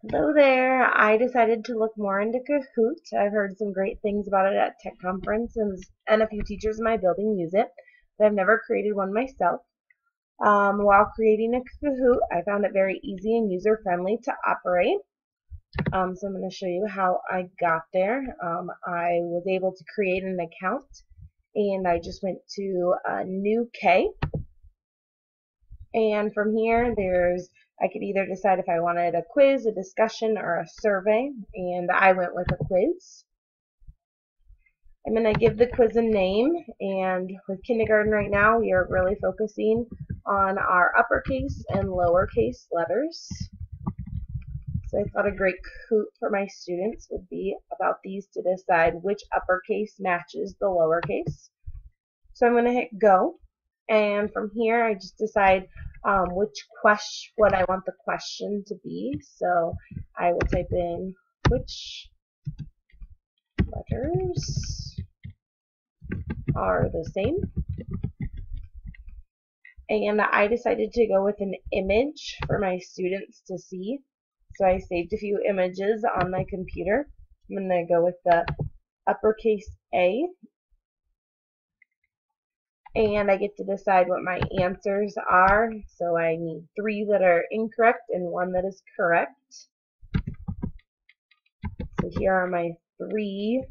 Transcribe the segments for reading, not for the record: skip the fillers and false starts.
Hello there. I decided to look more into Kahoot. I've heard some great things about it at tech conferences, and a few teachers in my building use it, but I've never created one myself. While creating a Kahoot, I found it very easy and user-friendly to operate. So I'm going to show you how I got there. I was able to create an account, and I just went to New K. And from here, I could either decide if I wanted a quiz, a discussion, or a survey, and I went with a quiz. I'm going to give the quiz a name, and with kindergarten right now, we are really focusing on our uppercase and lowercase letters. So I thought a great Kahoot for my students would be about these to decide which uppercase matches the lowercase. So I'm going to hit go. And from here, I just decide what I want the question to be. So I will type in which letters are the same. And I decided to go with an image for my students to see. So I saved a few images on my computer. I'm going to go with the uppercase A. And I get to decide what my answers are. So I need 3 that are incorrect and 1 that is correct. So here are my 3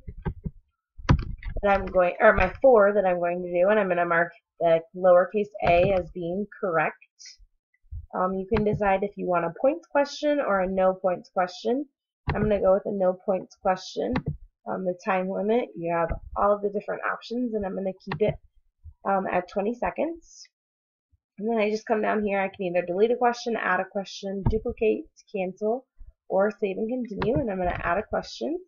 my 4 that I'm going to do, and I'm going to mark the lowercase a as being correct. You can decide if you want a points question or a no points question. I'm going to go with a no points question. The time limit, you have all of the different options, and I'm going to keep it at 20 seconds. And then I just come down here. I can either delete a question, add a question, duplicate, cancel, or save and continue. And I'm going to add a question.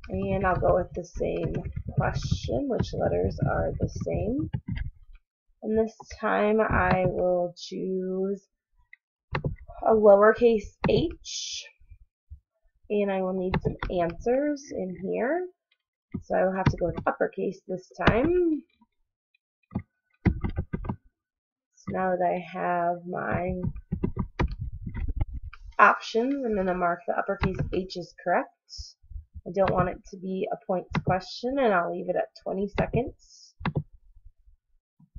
And I'll go with the same question, which letters are the same. And this time I will choose a lowercase h. And I will need some answers in here. So I will have to go with uppercase this time. So now that I have my options, I'm going to mark the uppercase H as correct. I don't want it to be a points question, and I'll leave it at 20 seconds.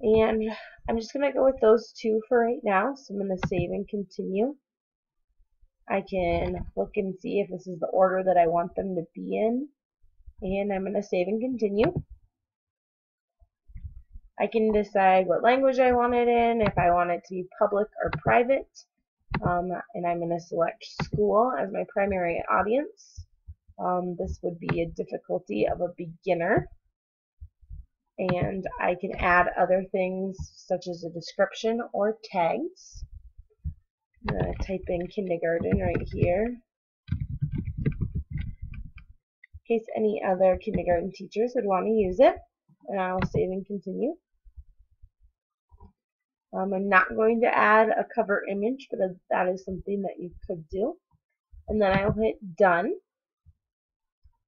And I'm just going to go with those 2 for right now, so I'm going to save and continue. I can look and see if this is the order that I want them to be in, and I'm going to save and continue. I can decide what language I want it in, if I want it to be public or private, and I'm going to select school as my primary audience. This would be a difficulty of a beginner, and I can add other things such as a description or tags. I'm going to type in kindergarten right here in case any other kindergarten teachers would want to use it, and I'll save and continue. I'm not going to add a cover image, but that is something that you could do. And then I'll hit done.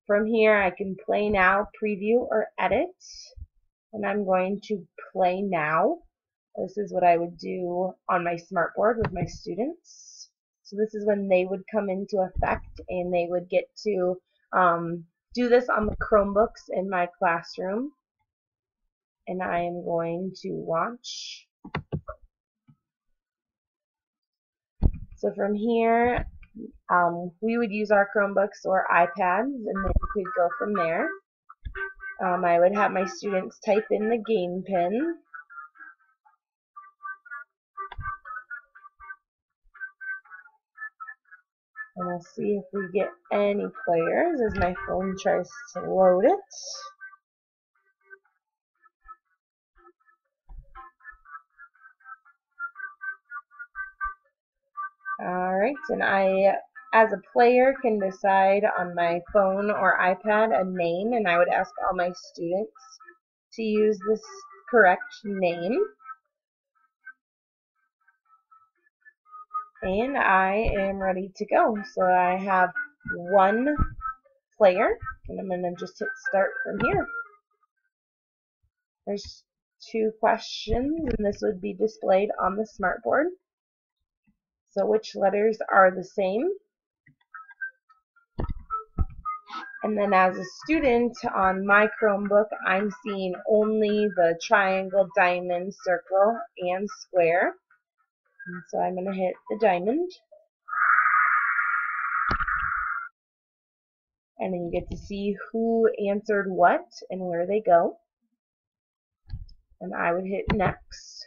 From here I can play now, preview, or edit. And I'm going to play now. This is what I would do on my smartboard with my students. So this is when they would come into effect, and they would get to do this on the Chromebooks in my classroom. And I am going to watch. So from here, we would use our Chromebooks or iPads, and then we could go from there. I would have my students type in the game pin. And we'll see if we get any players as my phone tries to load it. Alright, and I, as a player, can decide on my phone or iPad a name, and I would ask all my students to use this correct name. And I am ready to go. So I have 1 player, and I'm going to just hit start from here. There's 2 questions, and this would be displayed on the smartboard. So which letters are the same? And then as a student on my Chromebook, I'm seeing only the triangle, diamond, circle, and square. And so I'm going to hit the diamond. And then you get to see who answered what and where they go. And I would hit next.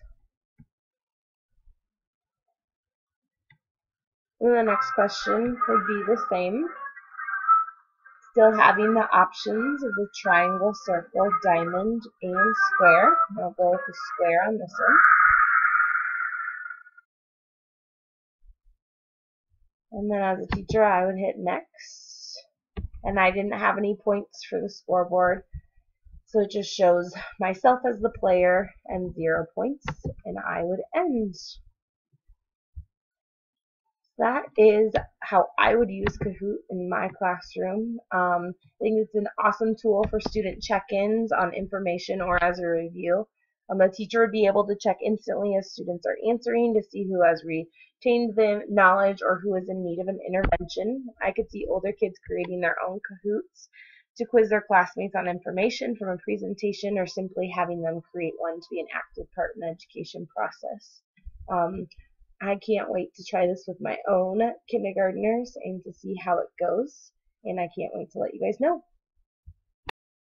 And the next question would be the same. Still having the options of the triangle, circle, diamond, and square. I'll go with the square on this one. And then as a teacher, I would hit next. And I didn't have any points for the scoreboard. So it just shows myself as the player and 0 points. And I would end. That is how I would use Kahoot in my classroom. I think it's an awesome tool for student check-ins on information or as a review. A teacher would be able to check instantly as students are answering to see who has retained the knowledge or who is in need of an intervention. I could see older kids creating their own Kahoots to quiz their classmates on information from a presentation or simply having them create one to be an active part in the education process. I can't wait to try this with my own kindergartners and to see how it goes. And I can't wait to let you guys know.